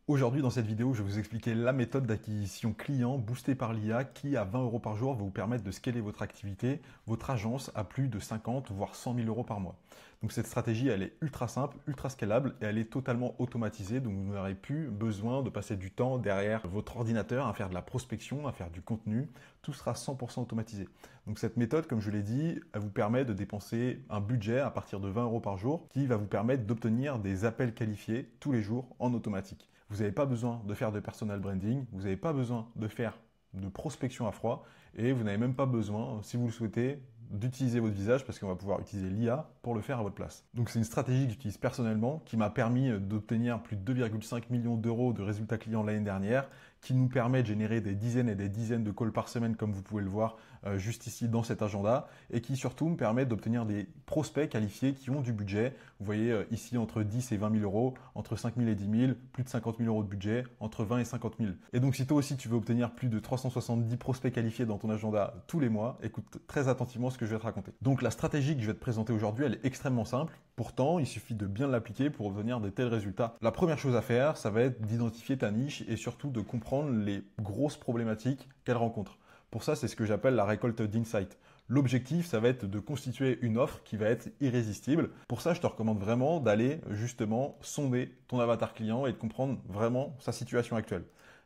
Aujourd'hui, dans cette vidéo, je vais vous expliquer la méthode d'acquisition client boostée par l'IA qui, à 20 euros par jour, va vous permettre de scaler votre activité, votre agence à plus de 50 voire 100 000 euros par mois. Donc cette stratégie, elle est ultra simple, ultra scalable et elle est totalement automatisée. Donc vous n'aurez plus besoin de passer du temps derrière votre ordinateur à faire de la prospection, à faire du contenu. Tout sera 100% automatisé. Donc cette méthode, comme je l'ai dit, elle vous permet de dépenser un budget à partir de 20 euros par jour qui va vous permettre d'obtenir des appels qualifiés tous les jours en automatique. Vous n'avez pas besoin de faire de personal branding, vous n'avez pas besoin de faire de prospection à froid et vous n'avez même pas besoin, si vous le souhaitez, d'utiliser votre visage parce qu'on va pouvoir utiliser l'IA pour le faire à votre place. Donc c'est une stratégie que j'utilise personnellement qui m'a permis d'obtenir plus de 2,5 millions d'euros de résultats clients l'année dernière, qui nous permet de générer des dizaines et des dizaines de calls par semaine comme vous pouvez le voir juste ici dans cet agenda et qui surtout me permet d'obtenir des prospects qualifiés qui ont du budget. Vous voyez ici entre 10 et 20 000 euros, entre 5 000 et 10 000, plus de 50 000 euros de budget, entre 20 et 50 000. Et donc si toi aussi tu veux obtenir plus de 370 prospects qualifiés dans ton agenda tous les mois, écoute très attentivement ce que je vais te raconter. Donc la stratégie que je vais te présenter aujourd'hui, elle est extrêmement simple. Pourtant, il suffit de bien l'appliquer pour obtenir de tels résultats. La première chose à faire, ça va être d'identifier ta niche et surtout de comprendre les grosses problématiques qu'elle rencontre. Pour ça, c'est ce que j'appelle la récolte d'insight. L'objectif, ça va être de constituer une offre qui va être irrésistible. Pour ça, je te recommande vraiment d'aller justement sonder ton avatar client et de comprendre vraiment sa situation actuelle.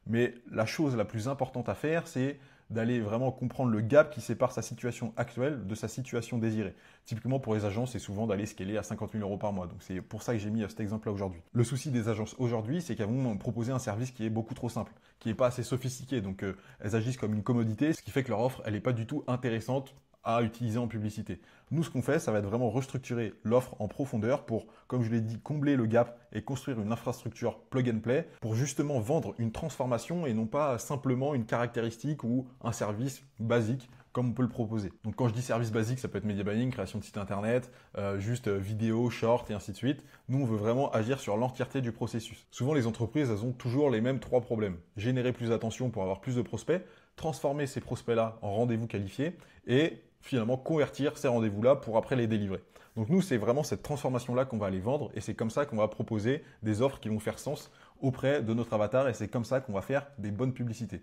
Mais la chose la plus importante à faire, c'est d'aller vraiment comprendre le gap qui sépare sa situation actuelle de sa situation désirée. Typiquement pour les agences, c'est souvent d'aller scaler à 50 000 euros par mois. Donc c'est pour ça que j'ai mis cet exemple-là aujourd'hui. Le souci des agences aujourd'hui, c'est qu'elles vont proposer un service qui est beaucoup trop simple, qui n'est pas assez sophistiqué. Donc elles agissent comme une commodité, ce qui fait que leur offre, elle n'est pas du tout intéressante à utiliser en publicité. Nous, ce qu'on fait, ça va être vraiment restructurer l'offre en profondeur pour, comme je l'ai dit, combler le gap et construire une infrastructure plug and play pour justement vendre une transformation et non pas simplement une caractéristique ou un service basique comme on peut le proposer. Donc quand je dis service basique, ça peut être media buying, création de site internet, juste vidéo, short et ainsi de suite. Nous, on veut vraiment agir sur l'entièreté du processus. Souvent, les entreprises, elles ont toujours les mêmes trois problèmes. Générer plus d'attention pour avoir plus de prospects, transformer ces prospects-là en rendez-vous qualifiés et finalement convertir ces rendez-vous-là pour après les délivrer. Donc nous, c'est vraiment cette transformation-là qu'on va aller vendre et c'est comme ça qu'on va proposer des offres qui vont faire sens auprès de notre avatar et c'est comme ça qu'on va faire des bonnes publicités.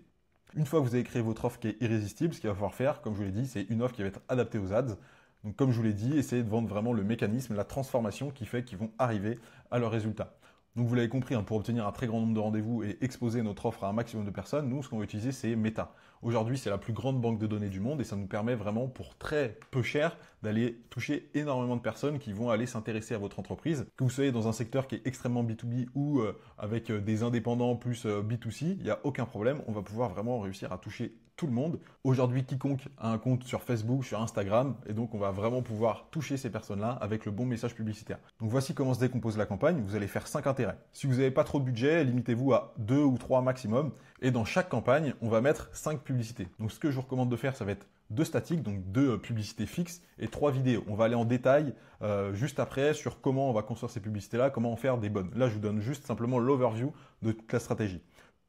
Une fois que vous avez créé votre offre qui est irrésistible, ce qu'il va falloir faire, comme je vous l'ai dit, c'est une offre qui va être adaptée aux ads. Donc comme je vous l'ai dit, essayez de vendre vraiment le mécanisme, la transformation qui fait qu'ils vont arriver à leurs résultats. Donc vous l'avez compris, pour obtenir un très grand nombre de rendez-vous et exposer notre offre à un maximum de personnes, nous, ce qu'on va utiliser, c'est Meta. Aujourd'hui, c'est la plus grande banque de données du monde et ça nous permet vraiment, pour très peu cher, d'aller toucher énormément de personnes qui vont aller s'intéresser à votre entreprise. Que vous soyez dans un secteur qui est extrêmement B2B ou avec des indépendants plus B2C, il n'y a aucun problème. On va pouvoir vraiment réussir à toucher tout le monde. Aujourd'hui, quiconque a un compte sur Facebook, sur Instagram, et donc on va vraiment pouvoir toucher ces personnes-là avec le bon message publicitaire. Donc voici comment se décompose la campagne. Vous allez faire 5 intérêts. Si vous n'avez pas trop de budget, limitez-vous à 2 ou 3 maximum. Et dans chaque campagne, on va mettre 5 publicités. Donc ce que je vous recommande de faire, ça va être 2 statiques, donc 2 publicités fixes et 3 vidéos. On va aller en détail juste après sur comment on va construire ces publicités-là, comment en faire des bonnes. Là, je vous donne juste simplement l'overview de toute la stratégie.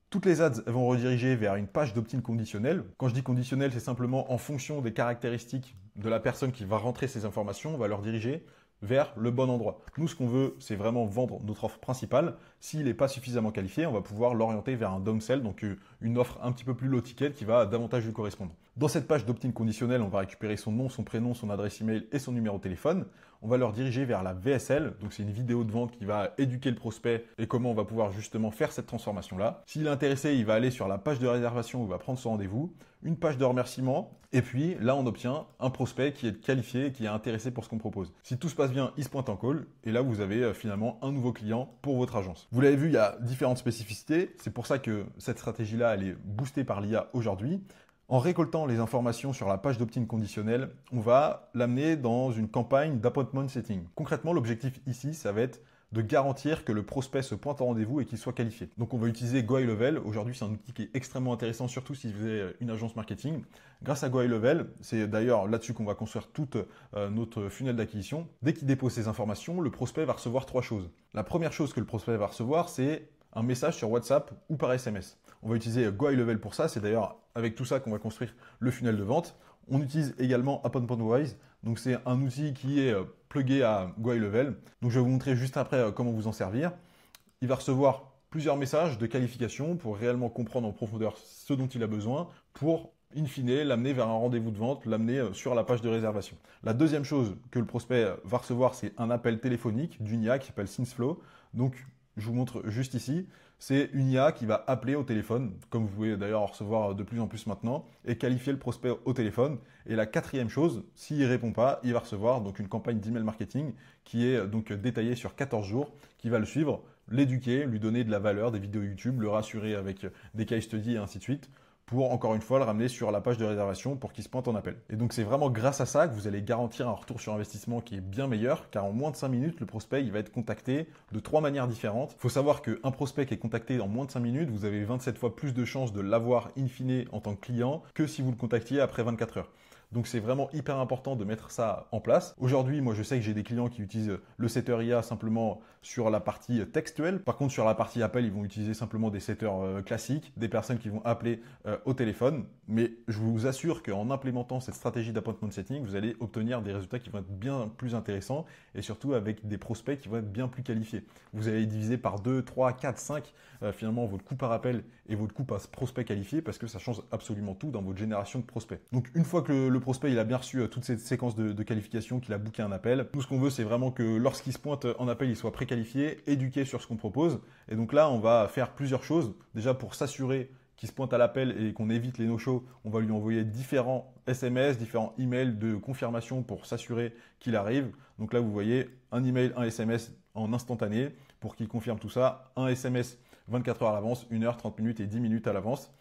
Toutes les ads vont rediriger vers une page d'opt-in conditionnel. Quand je dis conditionnel, c'est simplement en fonction des caractéristiques de la personne qui va rentrer ces informations, on va leur diriger vers le bon endroit. Nous, ce qu'on veut, c'est vraiment vendre notre offre principale. S'il n'est pas suffisamment qualifié, on va pouvoir l'orienter vers un downsell, donc une offre un petit peu plus low ticket qui va davantage lui correspondre. Dans cette page d'opt-in conditionnel, on va récupérer son nom, son prénom, son adresse email et son numéro de téléphone. On va leur diriger vers la VSL, donc c'est une vidéo de vente qui va éduquer le prospect et comment on va pouvoir justement faire cette transformation-là. S'il est intéressé, il va aller sur la page de réservation où il va prendre son rendez-vous, une page de remerciement, et puis là on obtient un prospect qui est qualifié et qui est intéressé pour ce qu'on propose. Si tout se passe bien, il se pointe en call, et là vous avez finalement un nouveau client pour votre agence. Vous l'avez vu, il y a différentes spécificités, c'est pour ça que cette stratégie-là, elle est boostée par l'IA aujourd'hui. En récoltant les informations sur la page d'opt-in conditionnel, on va l'amener dans une campagne d'appointment setting. Concrètement, l'objectif ici, ça va être de garantir que le prospect se pointe en rendez-vous et qu'il soit qualifié. Donc on va utiliser GoHighLevel. Aujourd'hui, c'est un outil qui est extrêmement intéressant, surtout si vous avez une agence marketing. Grâce à GoHighLevel, c'est d'ailleurs là-dessus qu'on va construire toute notre funnel d'acquisition. Dès qu'il dépose ces informations, le prospect va recevoir 3 choses. La première chose que le prospect va recevoir, c'est un message sur WhatsApp ou par SMS. On va utiliser GoHighLevel pour ça. C'est d'ailleurs avec tout ça qu'on va construire le funnel de vente. On utilise également AppOnPointWise. Donc c'est un outil qui est plugué à GoHighLevel. Donc je vais vous montrer juste après comment vous en servir. Il va recevoir plusieurs messages de qualification pour réellement comprendre en profondeur ce dont il a besoin pour in fine, l'amener vers un rendez-vous de vente, l'amener sur la page de réservation. La deuxième chose que le prospect va recevoir, c'est un appel téléphonique d'une IA qui s'appelle SenseFlow. Donc, je vous montre juste ici. C'est une IA qui va appeler au téléphone, comme vous pouvez d'ailleurs en recevoir de plus en plus maintenant, et qualifier le prospect au téléphone. Et la quatrième chose, s'il ne répond pas, il va recevoir donc une campagne d'email marketing qui est donc détaillée sur 14 jours, qui va le suivre, l'éduquer, lui donner de la valeur, des vidéos YouTube, le rassurer avec des case studies et ainsi de suite, pour encore une fois le ramener sur la page de réservation pour qu'il se pointe en appel. Et donc c'est vraiment grâce à ça que vous allez garantir un retour sur investissement qui est bien meilleur, car en moins de 5 minutes, le prospect il va être contacté de 3 manières différentes. Il faut savoir qu'un prospect qui est contacté en moins de 5 minutes, vous avez 27 fois plus de chances de l'avoir in fine en tant que client que si vous le contactiez après 24 heures. Donc c'est vraiment hyper important de mettre ça en place. Aujourd'hui, moi je sais que j'ai des clients qui utilisent le setter IA simplement sur la partie textuelle. Par contre, sur la partie appel, ils vont utiliser simplement des setters classiques, des personnes qui vont appeler au téléphone. Mais je vous assure qu'en implémentant cette stratégie d'appointment setting, vous allez obtenir des résultats qui vont être bien plus intéressants et surtout avec des prospects qui vont être bien plus qualifiés. Vous allez diviser par 2, 3, 4, 5 finalement votre coût par appel et votre coût par prospect qualifié parce que ça change absolument tout dans votre génération de prospects. Donc une fois que le prospect il a bien reçu toute cette séquence de qualification, qu'il a booké un appel, tout ce qu'on veut c'est vraiment que lorsqu'il se pointe en appel, il soit préqualifié, éduqué sur ce qu'on propose. Et donc là, on va faire plusieurs choses. Déjà pour s'assurer qu'il se pointe à l'appel et qu'on évite les no-shows, on va lui envoyer différents SMS, différents emails de confirmation pour s'assurer qu'il arrive. Donc là, vous voyez un email, un SMS en instantané pour qu'il confirme tout ça, un SMS 24 heures à l'avance, 1 heure, 30 minutes et 10 minutes à l'avance.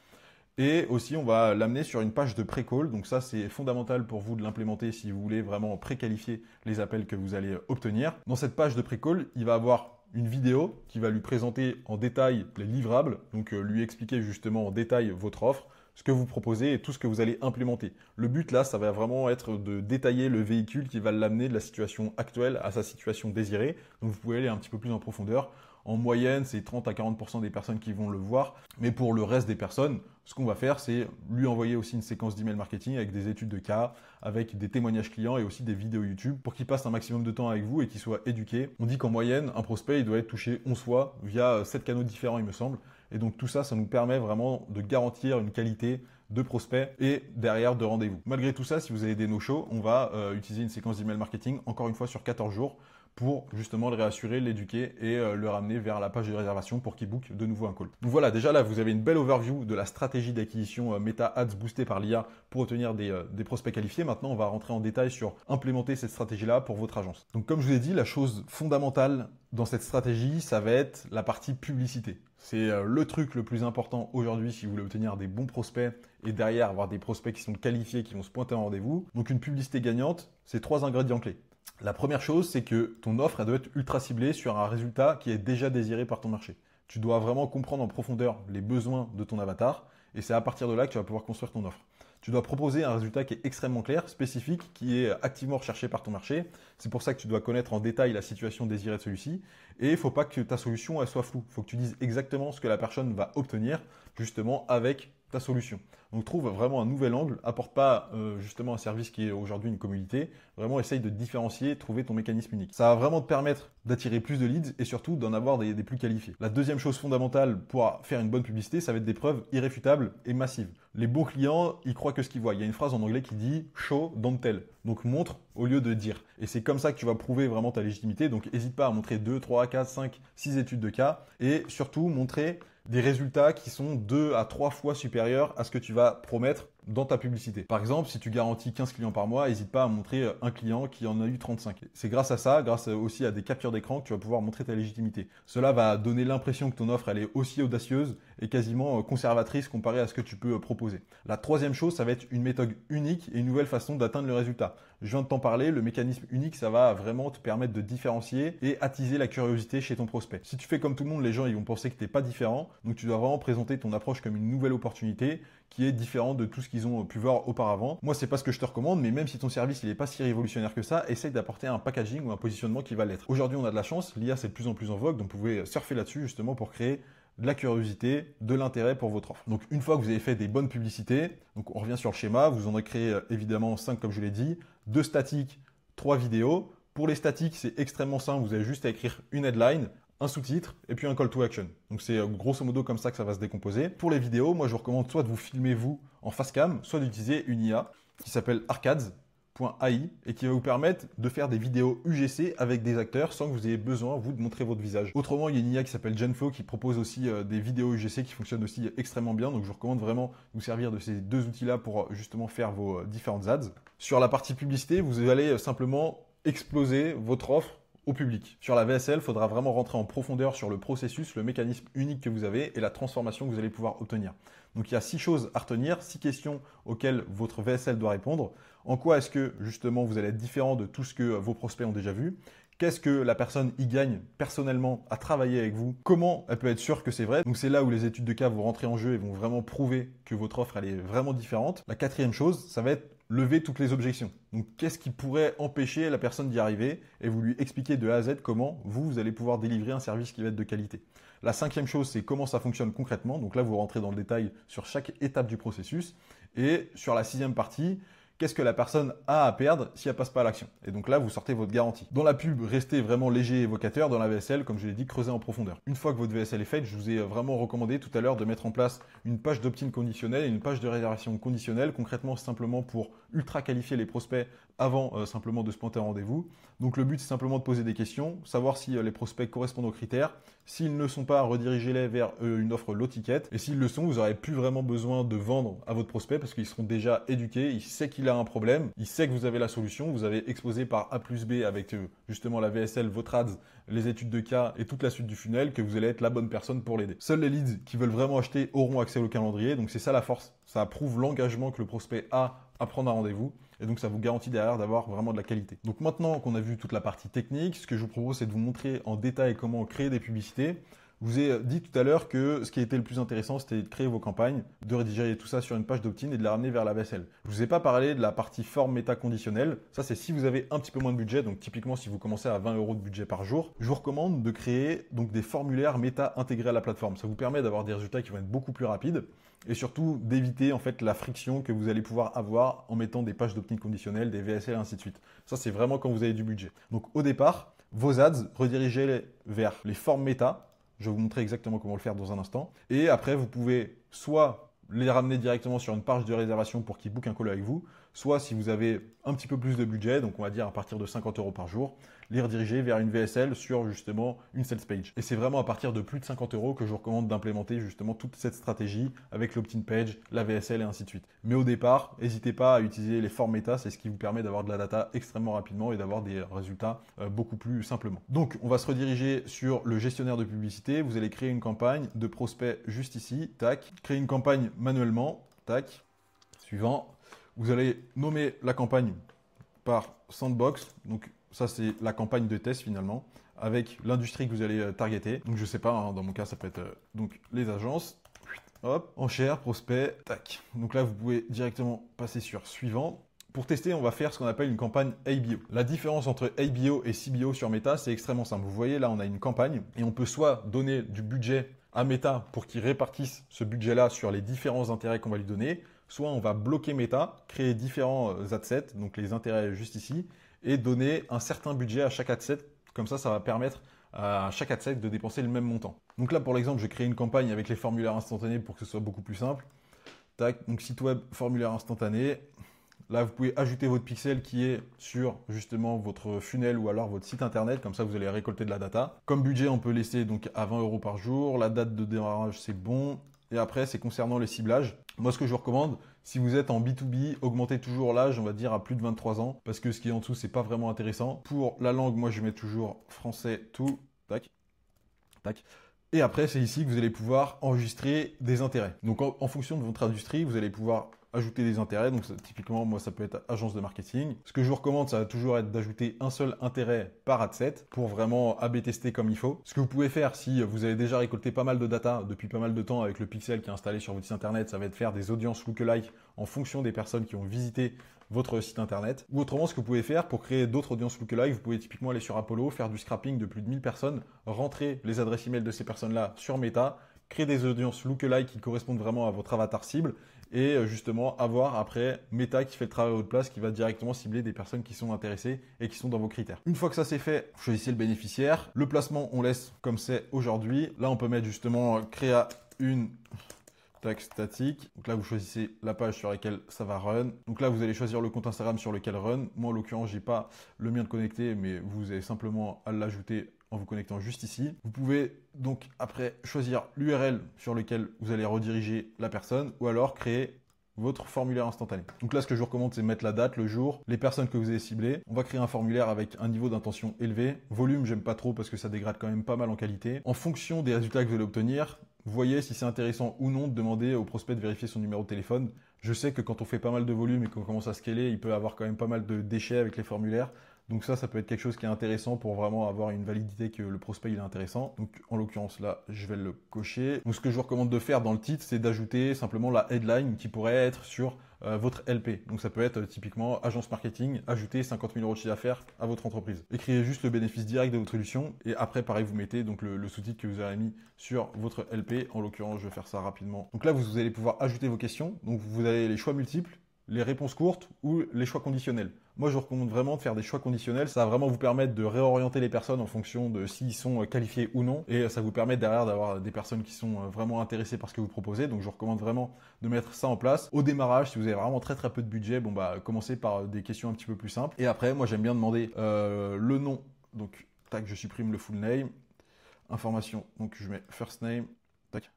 Et aussi, on va l'amener sur une page de pré-call. Donc ça, c'est fondamental pour vous de l'implémenter si vous voulez vraiment préqualifier les appels que vous allez obtenir. Dans cette page de pré-call, il va avoir une vidéo qui va lui présenter en détail les livrables, donc lui expliquer justement en détail votre offre, ce que vous proposez et tout ce que vous allez implémenter. Le but là, ça va vraiment être de détailler le véhicule qui va l'amener de la situation actuelle à sa situation désirée. Donc vous pouvez aller un petit peu plus en profondeur. En moyenne, c'est 30 à 40% des personnes qui vont le voir. Mais pour le reste des personnes, ce qu'on va faire, c'est lui envoyer aussi une séquence d'email marketing avec des études de cas, avec des témoignages clients et aussi des vidéos YouTube pour qu'il passe un maximum de temps avec vous et qu'il soit éduqué. On dit qu'en moyenne, un prospect, il doit être touché 11 fois via 7 canaux différents, il me semble. Et donc tout ça, ça nous permet vraiment de garantir une qualité de prospects et derrière de rendez-vous. Malgré tout ça, si vous avez des no-shows, on va utiliser une séquence d'email marketing, encore une fois sur 14 jours, pour justement le réassurer, l'éduquer et le ramener vers la page de réservation pour qu'il book de nouveau un call. Donc voilà, déjà là, vous avez une belle overview de la stratégie d'acquisition Meta Ads boostée par l'IA pour obtenir des prospects qualifiés. Maintenant, on va rentrer en détail sur implémenter cette stratégie-là pour votre agence. Donc comme je vous ai dit, la chose fondamentale dans cette stratégie, ça va être la partie publicité. C'est le truc le plus important aujourd'hui si vous voulez obtenir des bons prospects et derrière avoir des prospects qui sont qualifiés, qui vont se pointer en rendez-vous. Donc une publicité gagnante, c'est 3 ingrédients clés. La première chose, c'est que ton offre, elle doit être ultra ciblée sur un résultat qui est déjà désiré par ton marché. Tu dois vraiment comprendre en profondeur les besoins de ton avatar et c'est à partir de là que tu vas pouvoir construire ton offre. Tu dois proposer un résultat qui est extrêmement clair, spécifique, qui est activement recherché par ton marché. C'est pour ça que tu dois connaître en détail la situation désirée de celui-ci. Et il ne faut pas que ta solution elle soit floue. Il faut que tu dises exactement ce que la personne va obtenir justement avec ta solution. Donc trouve vraiment un nouvel angle, apporte pas justement un service qui est aujourd'hui une commodité, vraiment essaye de différencier, trouver ton mécanisme unique. Ça va vraiment te permettre d'attirer plus de leads et surtout d'en avoir des plus qualifiés. La deuxième chose fondamentale pour faire une bonne publicité, ça va être des preuves irréfutables et massives. Les bons clients, ils croient que ce qu'ils voient. Il y a une phrase en anglais qui dit « show, don't tell ». Donc montre au lieu de dire. Et c'est comme ça que tu vas prouver vraiment ta légitimité. Donc n'hésite pas à montrer 2, 3, 4, 5, 6 études de cas et surtout montrer des résultats qui sont 2 à 3 fois supérieurs à ce que tu vas promettre dans ta publicité. Par exemple, si tu garantis 15 clients par mois, n'hésite pas à montrer un client qui en a eu 35. C'est grâce à ça, grâce aussi à des captures d'écran que tu vas pouvoir montrer ta légitimité. Cela va donner l'impression que ton offre elle est aussi audacieuse et quasiment conservatrice comparée à ce que tu peux proposer. La troisième chose, ça va être une méthode unique et une nouvelle façon d'atteindre le résultat. Je viens de t'en parler, le mécanisme unique, ça va vraiment te permettre de différencier et attiser la curiosité chez ton prospect. Si tu fais comme tout le monde, les gens ils vont penser que tu n'es pas différent, donc tu dois vraiment présenter ton approche comme une nouvelle opportunité qui est différente de tout ce qu'ils ont pu voir auparavant. Moi, c'est pas ce que je te recommande, mais même si ton service il est pas si révolutionnaire que ça, essaye d'apporter un packaging ou un positionnement qui va l'être. Aujourd'hui, on a de la chance, l'IA c'est de plus en plus en vogue, donc vous pouvez surfer là-dessus justement pour créer de la curiosité, de l'intérêt pour votre offre. Donc une fois que vous avez fait des bonnes publicités, donc on revient sur le schéma, vous en avez créé évidemment 5 comme je l'ai dit, 2 statiques, 3 vidéos. Pour les statiques, c'est extrêmement simple, vous avez juste à écrire une headline, un sous-titre et puis un call to action. Donc c'est grosso modo comme ça que ça va se décomposer. Pour les vidéos, moi je vous recommande soit de vous filmer vous en face cam, soit d'utiliser une IA qui s'appelle Arcades.ai et qui va vous permettre de faire des vidéos UGC avec des acteurs sans que vous ayez besoin, vous, de montrer votre visage. Autrement, il y a une IA qui s'appelle Genflow qui propose aussi des vidéos UGC qui fonctionnent aussi extrêmement bien. Donc je vous recommande vraiment de vous servir de ces deux outils-là pour justement faire vos différentes ads. Sur la partie publicité, vous allez simplement exploser votre offre au public. Sur la VSL, il faudra vraiment rentrer en profondeur sur le processus, le mécanisme unique que vous avez et la transformation que vous allez pouvoir obtenir. Donc il y a 6 choses à retenir, 6 questions auxquelles votre VSL doit répondre. En quoi est-ce que justement vous allez être différent de tout ce que vos prospects ont déjà vu? Qu'est-ce que la personne y gagne personnellement à travailler avec vous? Comment elle peut être sûre que c'est vrai? Donc c'est là où les études de cas vont rentrer en jeu et vont vraiment prouver que votre offre elle est vraiment différente. La 4e chose, ça va être lever toutes les objections. Donc qu'est-ce qui pourrait empêcher la personne d'y arriver et vous lui expliquer de A à Z comment vous allez pouvoir délivrer un service qui va être de qualité. La 5e chose, c'est comment ça fonctionne concrètement. Donc là, vous rentrez dans le détail sur chaque étape du processus. Et sur la 6e partie, qu'est-ce que la personne a à perdre si elle passe pas à l'action? Et donc là, vous sortez votre garantie. Dans la pub, restez vraiment léger et évocateur. Dans la VSL, comme je l'ai dit, creusez en profondeur. Une fois que votre VSL est faite, je vous ai vraiment recommandé tout à l'heure de mettre en place une page d'opt-in conditionnel et une page de réservation conditionnelle, concrètement simplement pour ultra qualifier les prospects avant simplement de se pointer en rendez-vous. Donc le but, c'est simplement de poser des questions, savoir si les prospects correspondent aux critères. S'ils ne sont pas, redirigez-les vers une offre low ticket. Et s'ils le sont, vous n'aurez plus vraiment besoin de vendre à votre prospect parce qu'ils seront déjà éduqués. Il sait qu'il a un problème, il sait que vous avez la solution. Vous avez exposé par A plus B avec justement la VSL, votre ads, les études de cas et toute la suite du funnel que vous allez être la bonne personne pour l'aider. Seuls les leads qui veulent vraiment acheter auront accès au calendrier. Donc c'est ça la force. Ça prouve l'engagement que le prospect a à prendre un rendez-vous. Et donc, ça vous garantit derrière d'avoir vraiment de la qualité. Donc maintenant qu'on a vu toute la partie technique, ce que je vous propose, c'est de vous montrer en détail comment créer des publicités. Je vous ai dit tout à l'heure que ce qui était le plus intéressant, c'était de créer vos campagnes, de rédiger tout ça sur une page d'opt-in et de la ramener vers la VSL. Je ne vous ai pas parlé de la partie forme méta conditionnelle. Ça, c'est si vous avez un petit peu moins de budget. Donc, typiquement, si vous commencez à 20 € de budget par jour, je vous recommande de créer donc des formulaires méta intégrés à la plateforme. Ça vous permet d'avoir des résultats qui vont être beaucoup plus rapides et surtout d'éviter en fait la friction que vous allez pouvoir avoir en mettant des pages d'opt-in conditionnelles, des VSL et ainsi de suite. Ça, c'est vraiment quand vous avez du budget. Donc, au départ, vos ads, redirigez-les vers les formes méta. Je vais vous montrer exactement comment le faire dans un instant. Et après, vous pouvez soit les ramener directement sur une page de réservation pour qu'ils bookent un call avec vous, soit si vous avez un petit peu plus de budget, donc on va dire à partir de 50 € par jour, les rediriger vers une VSL sur justement une sales page. Et c'est vraiment à partir de plus de 50 € que je vous recommande d'implémenter justement toute cette stratégie avec l'opt-in page, la VSL et ainsi de suite. Mais au départ, n'hésitez pas à utiliser les formes méta, c'est ce qui vous permet d'avoir de la data extrêmement rapidement et d'avoir des résultats beaucoup plus simplement. Donc, on va se rediriger sur le gestionnaire de publicité. Vous allez créer une campagne de prospect juste ici, tac. Créer une campagne manuellement, tac. Suivant. Vous allez nommer la campagne par Sandbox. Donc, ça, c'est la campagne de test finalement, avec l'industrie que vous allez targeter. Donc, je ne sais pas, hein, dans mon cas, ça peut être donc les agences. Hop, enchères, prospect, tac. Donc là, vous pouvez directement passer sur suivant. Pour tester, on va faire ce qu'on appelle une campagne ABO. La différence entre ABO et CBO sur Meta, c'est extrêmement simple. Vous voyez, là, on a une campagne et on peut soit donner du budget à Meta pour qu'il répartisse ce budget-là sur les différents intérêts qu'on va lui donner, soit on va bloquer Meta, créer différents adsets, donc les intérêts juste ici, et donner un certain budget à chaque adset. Comme ça, ça va permettre à chaque adset de dépenser le même montant. Donc là, pour l'exemple, je crée une campagne avec les formulaires instantanés pour que ce soit beaucoup plus simple. Tac, donc site web, formulaire instantané. Là, vous pouvez ajouter votre pixel qui est sur justement votre funnel ou alors votre site internet. Comme ça, vous allez récolter de la data. Comme budget, on peut laisser donc à 20 € par jour. La date de démarrage, c'est bon. Et après, c'est concernant les ciblages. Moi, ce que je vous recommande, si vous êtes en B2B, augmentez toujours l'âge, on va dire à plus de 23 ans. Parce que ce qui est en dessous, c'est pas vraiment intéressant. Pour la langue, moi, je mets toujours français, tout. Tac. Tac. Et après, c'est ici que vous allez pouvoir enregistrer des intérêts. Donc, en fonction de votre industrie, vous allez pouvoir ajouter des intérêts. Donc, typiquement, moi, ça peut être agence de marketing. Ce que je vous recommande, ça va toujours être d'ajouter un seul intérêt par adset pour vraiment A/B tester comme il faut. Ce que vous pouvez faire si vous avez déjà récolté pas mal de data depuis pas mal de temps avec le pixel qui est installé sur votre site internet, ça va être faire des audiences lookalike en fonction des personnes qui ont visité votre site internet. Ou autrement, ce que vous pouvez faire pour créer d'autres audiences lookalike, vous pouvez typiquement aller sur Apollo, faire du scrapping de plus de 1000 personnes, rentrer les adresses email de ces personnes-là sur Meta, créer des audiences lookalike qui correspondent vraiment à votre avatar cible et justement avoir après Meta qui fait le travail à votre place, qui va directement cibler des personnes qui sont intéressées et qui sont dans vos critères. Une fois que ça c'est fait, vous choisissez le bénéficiaire. Le placement, on laisse comme c'est aujourd'hui. Là, on peut mettre justement créa une tag statique. Donc là, vous choisissez la page sur laquelle ça va run. Donc là, vous allez choisir le compte Instagram sur lequel run. Moi, en l'occurrence, j'ai pas le mien de connecté, mais vous avez simplement à l'ajouter en vous connectant juste ici. Vous pouvez donc après choisir l'URL sur lequel vous allez rediriger la personne ou alors créer votre formulaire instantané. Donc là, ce que je vous recommande, c'est mettre la date, le jour, les personnes que vous avez ciblées. On va créer un formulaire avec un niveau d'intention élevé. Volume, j'aime pas trop parce que ça dégrade quand même pas mal en qualité. En fonction des résultats que vous allez obtenir, vous voyez si c'est intéressant ou non de demander au prospect de vérifier son numéro de téléphone. Je sais que quand on fait pas mal de volume et qu'on commence à scaler, il peut avoir quand même pas mal de déchets avec les formulaires. Donc ça peut être quelque chose qui est intéressant pour vraiment avoir une validité que le prospect il est intéressant. Donc en l'occurrence là, je vais le cocher. Donc ce que je vous recommande de faire dans le titre, c'est d'ajouter simplement la headline qui pourrait être sur votre LP. Donc ça peut être typiquement agence marketing, ajouter 50 000 € de chiffre d'affaires à votre entreprise. Écrivez juste le bénéfice direct de votre solution et après pareil vous mettez donc le sous-titre que vous avez mis sur votre LP. En l'occurrence je vais faire ça rapidement. Donc là vous allez pouvoir ajouter vos questions. Donc vous avez les choix multiples, les réponses courtes ou les choix conditionnels. Moi, je vous recommande vraiment de faire des choix conditionnels. Ça va vraiment vous permettre de réorienter les personnes en fonction de s'ils sont qualifiés ou non. Et ça vous permet derrière d'avoir des personnes qui sont vraiment intéressées par ce que vous proposez. Donc, je vous recommande vraiment de mettre ça en place. Au démarrage, si vous avez vraiment très peu de budget, bon bah commencez par des questions un petit peu plus simples. Et après, moi, j'aime bien demander le nom. Donc, tac, je supprime le full name. Information, donc je mets first name. Tac.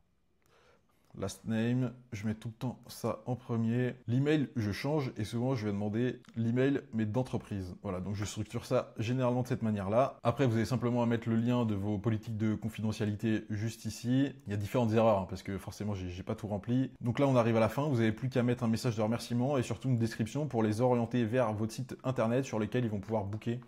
Last name, je mets tout le temps ça en premier. L'email, je change et souvent je vais demander l'email mais d'entreprise. Voilà, donc je structure ça généralement de cette manière-là. Après, vous avez simplement à mettre le lien de vos politiques de confidentialité juste ici. Il y a différentes erreurs hein, parce que forcément j'ai pas tout rempli. Donc là, on arrive à la fin. Vous n'avez plus qu'à mettre un message de remerciement et surtout une description pour les orienter vers votre site internet sur lequel ils vont pouvoir booker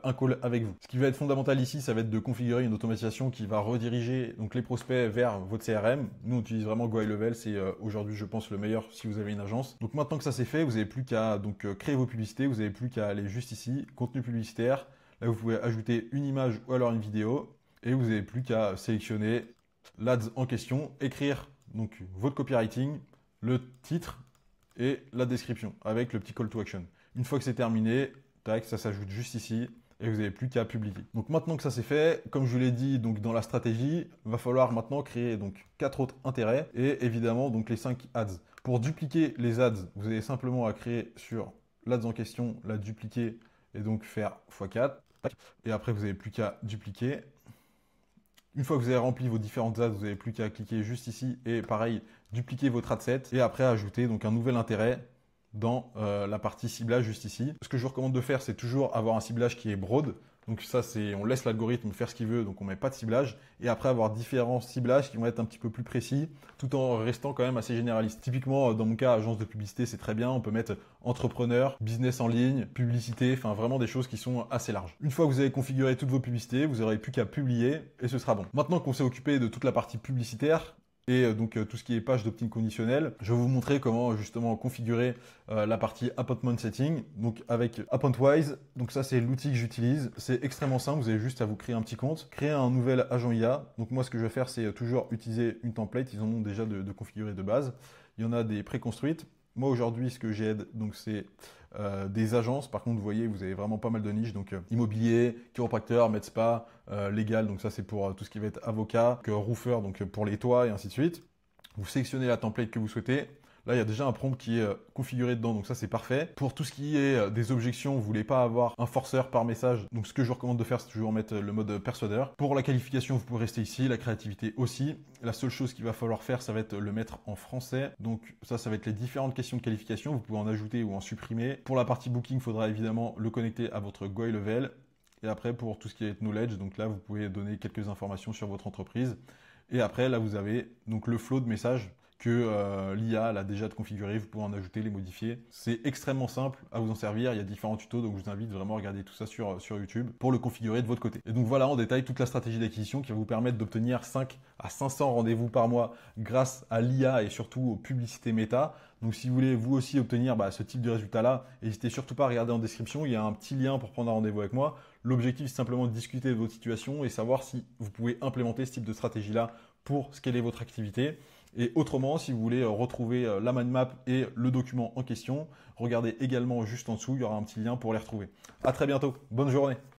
un call avec vous. Ce qui va être fondamental ici, ça va être de configurer une automatisation qui va rediriger donc les prospects vers votre CRM. Nous, on utilise vraiment GoHighLevel, c'est aujourd'hui, je pense, le meilleur si vous avez une agence. Donc maintenant que ça c'est fait, vous n'avez plus qu'à créer vos publicités, vous n'avez plus qu'à aller juste ici, contenu publicitaire. Là, vous pouvez ajouter une image ou alors une vidéo et vous n'avez plus qu'à sélectionner l'ADS en question, écrire donc votre copywriting, le titre et la description avec le petit call to action. Une fois que c'est terminé, tac, ça s'ajoute juste ici et vous n'avez plus qu'à publier. Donc maintenant que ça c'est fait, comme je vous l'ai dit donc dans la stratégie, va falloir maintenant créer donc 4 autres intérêts et évidemment donc les 5 ads. Pour dupliquer les ads, vous avez simplement à créer sur l'ads en question, la dupliquer et donc faire x4. Et après vous n'avez plus qu'à dupliquer. Une fois que vous avez rempli vos différentes ads, vous n'avez plus qu'à cliquer juste ici et pareil, dupliquer votre ad set et après ajouter donc un nouvel intérêt dans la partie ciblage juste ici. Ce que je vous recommande de faire, c'est toujours avoir un ciblage qui est broad. Donc ça, on laisse l'algorithme faire ce qu'il veut, donc on ne met pas de ciblage. Et après, avoir différents ciblages qui vont être un petit peu plus précis, tout en restant quand même assez généraliste. Typiquement, dans mon cas, agence de publicité, c'est très bien. On peut mettre entrepreneur, business en ligne, publicité, enfin vraiment des choses qui sont assez larges. Une fois que vous avez configuré toutes vos publicités, vous n'aurez plus qu'à publier et ce sera bon. Maintenant qu'on s'est occupé de toute la partie publicitaire, et donc tout ce qui est page d'opt-in conditionnel, je vais vous montrer comment justement configurer la partie appointment setting, donc avec AppOntWise. Donc ça c'est l'outil que j'utilise, c'est extrêmement simple, vous avez juste à vous créer un petit compte, créer un nouvel agent IA. Donc moi ce que je vais faire c'est toujours utiliser une template, ils en ont déjà de configurés de base. Il y en a des préconstruites. Moi aujourd'hui ce que j'aide donc c'est des agences. Par contre vous voyez vous avez vraiment pas mal de niches, donc immobilier, chiropracteur, med spa, légal, donc ça c'est pour tout ce qui va être avocat, roofer donc pour les toits et ainsi de suite. Vous sélectionnez la template que vous souhaitez. Là, il y a déjà un prompt qui est configuré dedans, donc ça, c'est parfait. Pour tout ce qui est des objections, vous voulez pas avoir un forceur par message. Donc, ce que je vous recommande de faire, c'est toujours mettre le mode persuadeur. Pour la qualification, vous pouvez rester ici, la créativité aussi. La seule chose qu'il va falloir faire, ça va être le mettre en français. Donc, ça va être les différentes questions de qualification. Vous pouvez en ajouter ou en supprimer. Pour la partie booking, il faudra évidemment le connecter à votre GoHighLevel. Et après, pour tout ce qui est knowledge, donc là, vous pouvez donner quelques informations sur votre entreprise. Et après, là, vous avez donc le flow de messages que l'IA a déjà configuré, vous pouvez en ajouter, les modifier. C'est extrêmement simple à vous en servir, il y a différents tutos, donc je vous invite vraiment à regarder tout ça sur YouTube pour le configurer de votre côté. Et donc voilà en détail toute la stratégie d'acquisition qui va vous permettre d'obtenir 5 à 500 rendez-vous par mois grâce à l'IA et surtout aux publicités méta. Donc si vous voulez vous aussi obtenir ce type de résultat-là, n'hésitez surtout pas à regarder en description, il y a un petit lien pour prendre un rendez-vous avec moi. L'objectif, c'est simplement de discuter de votre situation et savoir si vous pouvez implémenter ce type de stratégie-là pour scaler votre activité. Et autrement, si vous voulez retrouver la mind map et le document en question, regardez également juste en dessous, il y aura un petit lien pour les retrouver. À très bientôt, bonne journée.